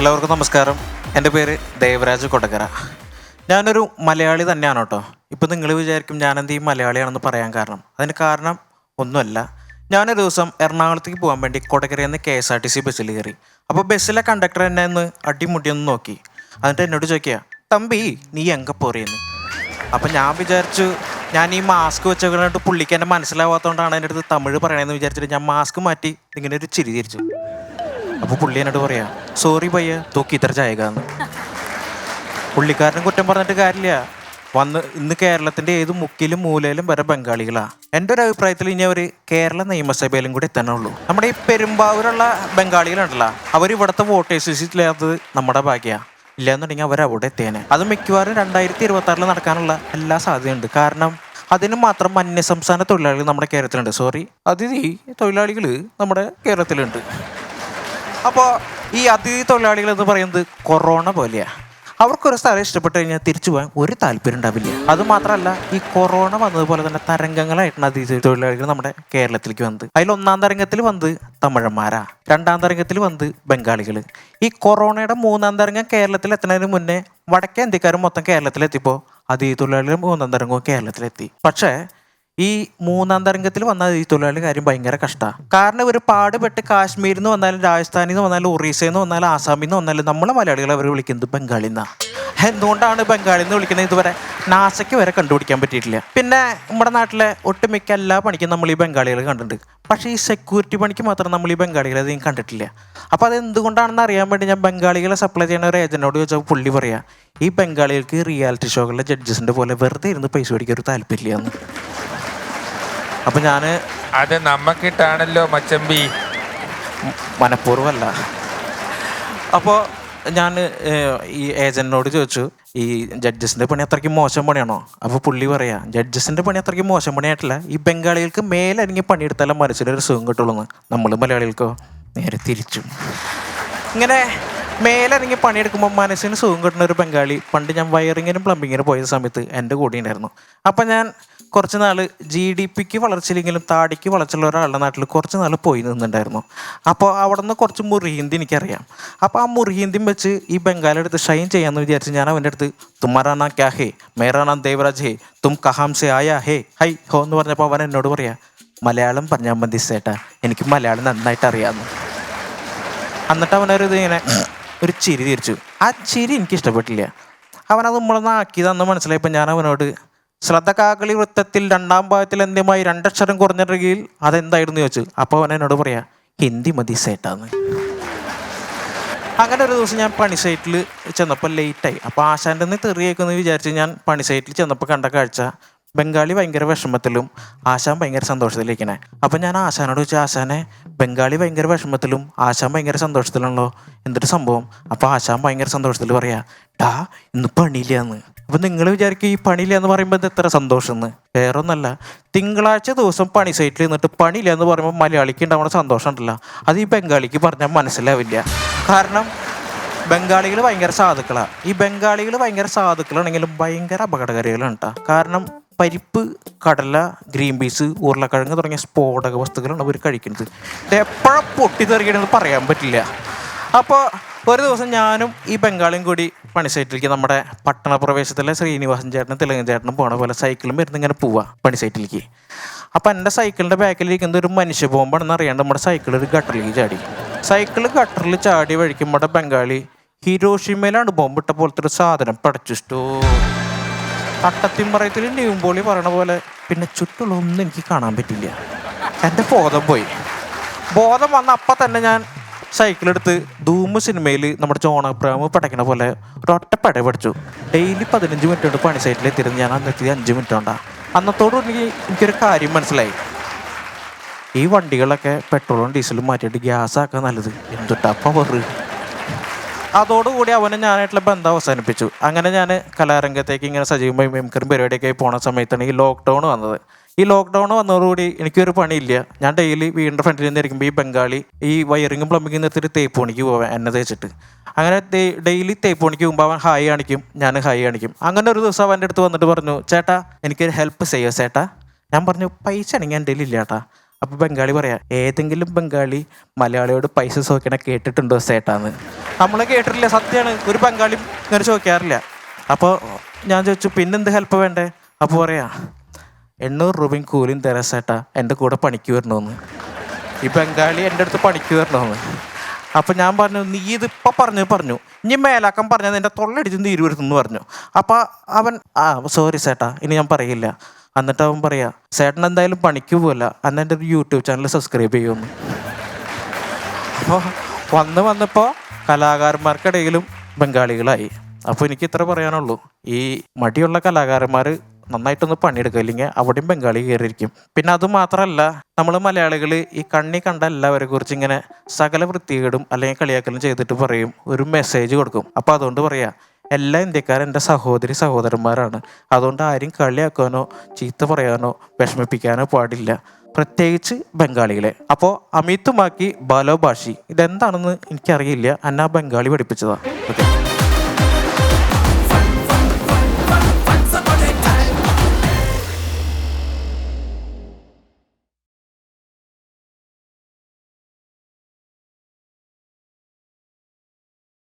എല്ലാവർക്കും നമസ്കാരം. എൻ്റെ പേര് ദേവരാജ് കൊടകര. ഞാനൊരു മലയാളി തന്നെയാണ് കേട്ടോ. ഇപ്പം നിങ്ങൾ വിചാരിക്കും ഞാനെന്ത് ഈ മലയാളിയാണെന്ന് പറയാൻ കാരണം. അതിന് കാരണം ഒന്നുമല്ല. ഞാനൊരു ദിവസം എറണാകുളത്തേക്ക് പോകാൻ വേണ്ടി കൊടകരയിൽ നിന്ന് KSRTC ബസ്സിൽ കയറി. അപ്പോൾ ബസ്സിലെ കണ്ടക്ടർ എന്നെ ഒന്ന് അടിമുടിയൊന്ന് നോക്കി. എന്നിട്ട് എന്നോട് ചോദിക്കുക, തമ്പി നീ എങ്ക പോറിയെന്ന്. അപ്പം ഞാൻ വിചാരിച്ചു ഞാൻ ഈ മാസ്ക് വെച്ചോട്ട് പുള്ളിക്ക് എന്നെ മനസ്സിലാവാത്തതുകൊണ്ടാണ് എൻ്റെ അടുത്ത് തമിഴ് പറയണമെന്ന് വിചാരിച്ചിട്ട് ഞാൻ മാസ്ക് മാറ്റി ഇങ്ങനെ ഒരു ചിരി തിരിച്ചു. അപ്പോൾ പുള്ളി എന്നോട് പറയാം, സോറി പയ്യ തൂക്കി ഇത്ര ചായകാന്ന്. പുള്ളിക്കാരനെ കുറ്റം പറഞ്ഞിട്ട് കാര്യമില്ല. ഇന്ന് കേരളത്തിൻ്റെ ഏത് മുക്കിലും മൂലയിലും വരെ ബംഗാളികളാണ്. എൻ്റെ ഒരു അഭിപ്രായത്തിൽ ഇനി അവർ കേരള നിയമസഭയിലും കൂടി എത്താനുള്ളൂ. നമ്മുടെ ഈ പെരുമ്പാവൂരുള്ള ബംഗാളികളുണ്ടല്ലോ, അവർ ഇവിടുത്തെ വോട്ടേഴ്സ് ലിസ്റ്റില്ലാത്തത് നമ്മുടെ ഭാഗ്യമാണ്. ഇല്ലയെന്നുണ്ടെങ്കിൽ അവർ അവിടെ എത്തിയേനെ. അത് മിക്കവാറും 2026 നടക്കാനുള്ള എല്ലാ സാധ്യതയുണ്ട്. കാരണം അതിന് മാത്രം അന്യസംസ്ഥാന തൊഴിലാളികൾ നമ്മുടെ കേരളത്തിലുണ്ട്. അതിഥി തൊഴിലാളികൾ നമ്മുടെ കേരളത്തിലുണ്ട്. അപ്പോൾ ഈ അതിഥി തൊഴിലാളികൾ എന്ന് പറയുന്നത് കൊറോണ പോലെയാണ്. അവർക്കൊരു സ്ഥലം ഇഷ്ടപ്പെട്ട് കഴിഞ്ഞാൽ തിരിച്ചു പോകാൻ ഒരു താല്പര്യം ഉണ്ടാവില്ല. അതുമാത്രമല്ല, ഈ കൊറോണ വന്നതുപോലെ തന്നെ തരംഗങ്ങളായിട്ടാണ് അതിഥി തൊഴിലാളികൾ നമ്മുടെ കേരളത്തിലേക്ക് വന്നത്. അതിൽ 1ാം തരംഗത്തിൽ വന്നത് തമിഴന്മാരാ, 2ാം തരംഗത്തിൽ വന്നത് ബംഗാളികൾ. ഈ കൊറോണയുടെ 3ാം തരംഗം കേരളത്തിൽ എത്തുന്നതിന് മുന്നേ വടക്കേ ഇന്ത്യക്കാരും മൊത്തം കേരളത്തിലെത്തിയപ്പോൾ അതിഥി തൊഴിലാളികൾ 3ാം തരംഗവും കേരളത്തിലെത്തി. പക്ഷേ ഈ 3ാം തരംഗത്തിൽ വന്ന ഈ തൊഴിലാളി കാര്യം ഭയങ്കര കഷ്ടമാണ്. കാരണം ഇവർ പാടുപെട്ട് കാശ്മീരിൽ നിന്ന് വന്നാലും രാജസ്ഥാനിൽ നിന്ന് വന്നാലും ഒറീസയിൽ നിന്ന് വന്നാലും ആസാമിൽ നിന്ന് വന്നാലും നമ്മളെ മലയാളികളെ അവർ വിളിക്കുന്നത് ബംഗാളിൽ നിന്നാണ്. എന്തുകൊണ്ടാണ് ബംഗാളിൽ നിന്ന് വിളിക്കുന്നത് ഇതുവരെ നാസയ്ക്ക് വരെ കണ്ടുപിടിക്കാൻ പറ്റിയിട്ടില്ല. പിന്നെ നമ്മുടെ നാട്ടിലെ ഒട്ടുമിക്ക എല്ലാ പണിക്കും നമ്മൾ ഈ ബംഗാളികൾ കണ്ടിട്ടുണ്ട്. പക്ഷേ ഈ സെക്യൂരിറ്റി പണിക്ക് മാത്രം നമ്മൾ ഈ ബംഗാളികളെ അധികം കണ്ടിട്ടില്ല. അപ്പോൾ അത് എന്തുകൊണ്ടാണെന്ന് അറിയാൻ വേണ്ടി ഞാൻ ബംഗാളികളെ സപ്ലൈ ചെയ്യുന്ന ഒരു ഏജൻറ്റിനോട് ചോദിച്ചാൽ പുള്ളി പറയാം, ഈ ബംഗാളികൾക്ക് റിയാലിറ്റി ഷോകളിലെ ജഡ്ജസിൻ്റെ പോലെ വെറുതെ ഇരുന്ന് പൈസ മേടിക്കാൻ ഒരു താല്പര്യമില്ലെന്ന്. അപ്പം ഞാൻ അത് നമ്മക്കിട്ടാണല്ലോ മച്ചമ്പി, മനഃപൂർവ്വമല്ല. അപ്പോൾ ഞാൻ ഈ ഏജൻറ്റിനോട് ചോദിച്ചു, ഈ ജഡ്ജസിൻ്റെ പണി അത്രയ്ക്ക് മോശം പണിയാണോ? അപ്പോൾ പുള്ളി പറയാം, ജഡ്ജസിൻ്റെ പണി അത്രയ്ക്ക് മോശം പണിയായിട്ടില്ല, ഈ ബംഗാളികൾക്ക് മേലല്ലെങ്കിൽ പണിയെടുത്താലും മനസ്സിലൊരു സുഖം കിട്ടുള്ളൂ. നമ്മൾ മലയാളികൾക്കോ നേരെ തിരിച്ചു. ഇങ്ങനെ മേലിറങ്ങി പണിയെടുക്കുമ്പോൾ മനസ്സിന് സുഖം കിട്ടുന്ന ഒരു ബംഗാളി പണ്ട് ഞാൻ വയറിങ്ങിനും പ്ലംബിങ്ങിനും പോയ സമയത്ത് എൻ്റെ കൂടെ ഉണ്ടായിരുന്നു. അപ്പം ഞാൻ കുറച്ച് നാൾ GDPക്ക് വളർച്ചയില്ലെങ്കിലും താടിക്ക് വളർച്ചയുള്ള ഒരാളുടെ നാട്ടിൽ കുറച്ച് നാൾ പോയി നിന്നുണ്ടായിരുന്നു. അപ്പോൾ അവിടെ നിന്ന് കുറച്ച് മുറി ഹിന്ദി എനിക്കറിയാം. അപ്പോൾ ആ മുറി ഹിന്ദിയും വെച്ച് ഈ ബംഗാളിയെടുത്ത് ഷൈൻ ചെയ്യാമെന്ന് വിചാരിച്ച് ഞാൻ അവൻ്റെ അടുത്ത് തുമ്മാരാ നാം ക്യാ ഹേ, മേരാ നാം ദേവരാജ് ഹേ, തും കഹാം സെ ആയാ ഹേ, ഹൈ ഹോ എന്ന് പറഞ്ഞപ്പോൾ അവൻ എന്നോട് പറയാം, മലയാളം പറഞ്ഞാൽ മതി സേട്ടാ, എനിക്ക് മലയാളം നന്നായിട്ട് അറിയാമെന്ന്. എന്നിട്ട് അവനൊരു ഇങ്ങനെ ഒരു ചിരി തിരിച്ചു. ആ ചിരി എനിക്ക് ഇഷ്ടപ്പെട്ടില്ല. അവനത് നമ്മളൊന്ന് ആക്കിയതെന്ന് മനസ്സിലായപ്പോൾ ഞാൻ അവനോട്, ശ്രദ്ധകാകളി വൃത്തത്തിൽ 2ാം ഭാഗത്തിൽ എന്തുമായി 2 അക്ഷരം കുറഞ്ഞിട്ടുണ്ടെങ്കിൽ അതെന്തായിരുന്നു ചോദിച്ചു. അപ്പോൾ അവൻ എന്നോട് പറയാം, ഹിന്ദി മതി സേട്ടാന്ന്. അങ്ങനെ ഒരു ദിവസം ഞാൻ പണി സൈറ്റിൽ ചെന്നപ്പോൾ ലേറ്റായി. അപ്പോൾ ആശാൻ്റെ നിന്ന് തെറിയേക്കെന്ന് വിചാരിച്ച് ഞാൻ പണി സൈറ്റിൽ ചെന്നപ്പോൾ കണ്ട കാഴ്ച, ബംഗാളി ഭയങ്കര വിഷമത്തിലും ആശാൻ ഭയങ്കര സന്തോഷത്തിലിരിക്കണേ. അപ്പം ഞാൻ ആശാനോട് ചോദിച്ചു, ആശാനെ ബംഗാളി ഭയങ്കര വിഷമത്തിലും ആശാൻ ഭയങ്കര സന്തോഷത്തിലാണല്ലോ, എന്തൊരു സംഭവം? അപ്പോൾ ആശാൻ ഭയങ്കര സന്തോഷത്തിൽ പറയാ, ഇന്ന് പണിയില്ലാന്ന്. അപ്പം നിങ്ങൾ വിചാരിക്കും ഈ പണിയില്ല എന്ന് പറയുമ്പോൾ ഇത് എത്ര സന്തോഷം എന്ന്. വേറെ ഒന്നല്ല, തിങ്കളാഴ്ച ദിവസം പണി സൈറ്റിൽ നിന്നിട്ട് പണിയില്ല എന്ന് പറയുമ്പോൾ മലയാളിക്ക് ഉണ്ടാവുന്ന സന്തോഷം ഉണ്ടല്ലോ, അത് ഈ ബംഗാളിക്ക് പറഞ്ഞാൽ മനസ്സിലാവില്ല. കാരണം ബംഗാളികൾ ഭയങ്കര സാധുക്കളാണ്. ഈ ബംഗാളികൾ ഭയങ്കര സാധുക്കളാണെങ്കിലും ഭയങ്കര അപകടകാരികളാണ് കേട്ടോ. കാരണം പരിപ്പ്, കടല, ഗ്രീൻ പീസ്, ഉരുളക്കിഴങ്ങ് തുടങ്ങിയ സ്ഫോടക വസ്തുക്കളാണ് അവർ കഴിക്കുന്നത്. ഇത് എപ്പോഴും പൊട്ടിത്തെറിക്കണമെന്ന് പറയാൻ പറ്റില്ല. അപ്പോൾ ഒരു ദിവസം ഞാനും ഈ ബംഗാളിയും കൂടി പണി സൈറ്റിലേക്ക്, നമ്മുടെ പട്ടണ പ്രവേശത്തിലെ ശ്രീനിവാസൻ ചേട്ടനും തെലുങ്കൻ ചേട്ടനും പോണ പോലെ സൈക്കിളും വരുന്ന ഇങ്ങനെ പോവാം പണി സൈറ്റിലേക്ക്. അപ്പം എൻ്റെ സൈക്കിളിൻ്റെ ബാക്കിലിരിക്കുന്നത് ഒരു മനുഷ്യ ബോംബാണെന്ന് അറിയാണ്ട് നമ്മുടെ സൈക്കിൾ ഒരു ഗട്ടറിലേക്ക് ചാടി. സൈക്കിൾ ഗട്ടറിൽ ചാടി വഴിക്കും നമ്മുടെ ബംഗാളി ഹിരോഷിമയിലാണ് ബോംബിട്ട പോലത്തെ ഒരു സാധനം പടച്ചിട്ടോ. തട്ടത്തിമ്പറയത്തിൽ ന്യൂമ്പോളി പറയണ പോലെ പിന്നെ ചുറ്റുള്ളൊന്നും എനിക്ക് കാണാൻ പറ്റില്ല. എൻ്റെ ബോധം പോയി. ബോധം വന്ന അപ്പം തന്നെ ഞാൻ സൈക്കിളെടുത്ത് ധൂമ് സിനിമയിൽ നമ്മുടെ ജോൺ അബ്രഹാം പടയ്ക്കണ പോലെ ഒരൊറ്റ പട പഠിച്ചു. ഡെയിലി 15 മിനിറ്റ് കൊണ്ട് പണി സൈറ്റിൽ എത്തിയിരുന്നു. ഞാൻ അന്നെത്തി 5 മിനിറ്റ് കൊണ്ടാണ്. അന്നത്തോട് എനിക്കൊരു കാര്യം മനസ്സിലായി, ഈ വണ്ടികളൊക്കെ പെട്രോളും ഡീസലും മാറ്റിയിട്ട് ഗ്യാസാക്കാൻ നല്ലത്, എന്തുട്ടാ പവർ. അതോടുകൂടി അവനെ ഞാനായിട്ടുള്ള ബന്ധം അവസാനിപ്പിച്ചു. അങ്ങനെ ഞാൻ കലാരംഗത്തേക്ക് ഇങ്ങനെ സജീവമായി മെംക്കറും പരിപാടിയൊക്കെ പോകുന്ന സമയത്താണ് ഈ ലോക്ക്ഡൗൺ വന്നത്. ഈ ലോക്ക്ഡൗൺ വന്നതോടുകൂടി എനിക്കൊരു പണിയില്ല. ഞാൻ ഡെയിലി വീടിൻ്റെ ഫ്രണ്ടിൽ നിന്നിരിക്കുമ്പോൾ ഈ ബംഗാളി ഈ വയറിങ്ങും പ്ലംബിങ്ങും നിർത്തിയിട്ട് തേപ്പ് പണിക്ക് പോവാൻ എന്നെ തേച്ചിട്ട്. അങ്ങനെ ഡെയിലി തേപ്പ് പണിക്ക് പോകുമ്പോൾ അവൻ ഹായ് കാണിക്കും, ഞാൻ ഹായ് കാണിക്കും. അങ്ങനെ ഒരു ദിവസം അവൻ്റെ അടുത്ത് വന്നിട്ട് പറഞ്ഞു, ചേട്ടാ എനിക്കൊരു ഹെൽപ്പ് ചെയ്യുമോ ചേട്ടാ? ഞാൻ പറഞ്ഞു, പൈസ ആണെങ്കിൽ എൻ്റെ കയ്യിൽ ഇല്ല ചേട്ടാ. അപ്പോൾ ബംഗാളി പറയാ, ഏതെങ്കിലും ബംഗാളി മലയാളിയോട് പൈസ ചോദിക്കണ കേട്ടിട്ടുണ്ടോ സേട്ടാന്ന്? നമ്മൾ കേട്ടിട്ടില്ല, സത്യമാണ്, ഒരു ബംഗാളിയും ഇങ്ങനെ ചോദിക്കാറില്ല. അപ്പോൾ ഞാൻ ചോദിച്ചു പിന്നെന്ത് ഹെൽപ്പ് വേണ്ടേ? അപ്പോൾ പറയാ, 800 രൂപയും കൂലിയും തരാം സേട്ടാ, എൻ്റെ കൂടെ പണിക്ക് വരണമെന്ന്. ഈ ബംഗാളി എൻ്റെ അടുത്ത് പണിക്ക് വരണമെന്ന്. അപ്പം ഞാൻ പറഞ്ഞു, നീ ഇതിപ്പോൾ പറഞ്ഞു ഇനി മേലാക്കം പറഞ്ഞാൽ നിൻ്റെ തൊള്ളടിച്ച് തീരുവരുത്തെന്ന് പറഞ്ഞു. അപ്പോൾ അവൻ സോറി സേട്ടാ, ഇനി ഞാൻ പറയില്ല. എന്നിട്ട് അവൻ പറയാ, ചേട്ടൻ എന്തായാലും പണിക്ക് പോകില്ല, അന്ന് എൻ്റെ ഒരു യൂട്യൂബ് ചാനൽ സബ്സ്ക്രൈബ് ചെയ്യുമെന്ന്. അപ്പോൾ വന്നപ്പോൾ കലാകാരന്മാർക്കിടയിലും ബംഗാളികളായി. അപ്പോൾ എനിക്ക് ഇത്ര പറയാനുള്ളൂ, ഈ മടിയുള്ള കലാകാരന്മാർ നന്നായിട്ടൊന്ന് പണിയെടുക്കുക, ഇല്ലെങ്കിൽ അവിടെയും ബംഗാളി കയറിയിരിക്കും. പിന്നെ അതുമാത്രമല്ല, നമ്മൾ മലയാളികൾ ഈ കണ്ണി കണ്ട എല്ലാവരെ കുറിച്ച് ഇങ്ങനെ സകല വൃത്തികേടും അല്ലെങ്കിൽ കളിയാക്കലും ചെയ്തിട്ട് പറയും, ഒരു മെസ്സേജ് കൊടുക്കും. അപ്പോൾ അതുകൊണ്ട് പറയാ, എല്ലാ ഇന്ത്യക്കാരും എൻ്റെ സഹോദരന്മാരാണ്, അതുകൊണ്ട് ആരും കളിയാക്കാനോ ചീത്ത പറയാനോ വിഷമിപ്പിക്കാനോ പാടില്ല, പ്രത്യേകിച്ച് ബംഗാളികളെ. അപ്പോൾ അമിതുമാക്കി ബാലോ ഭാഷി ഇതെന്താണെന്ന് എനിക്കറിയില്ല, എന്നെ ആ ബംഗാളി പഠിപ്പിച്ചതാണ്. ഓക്കെ.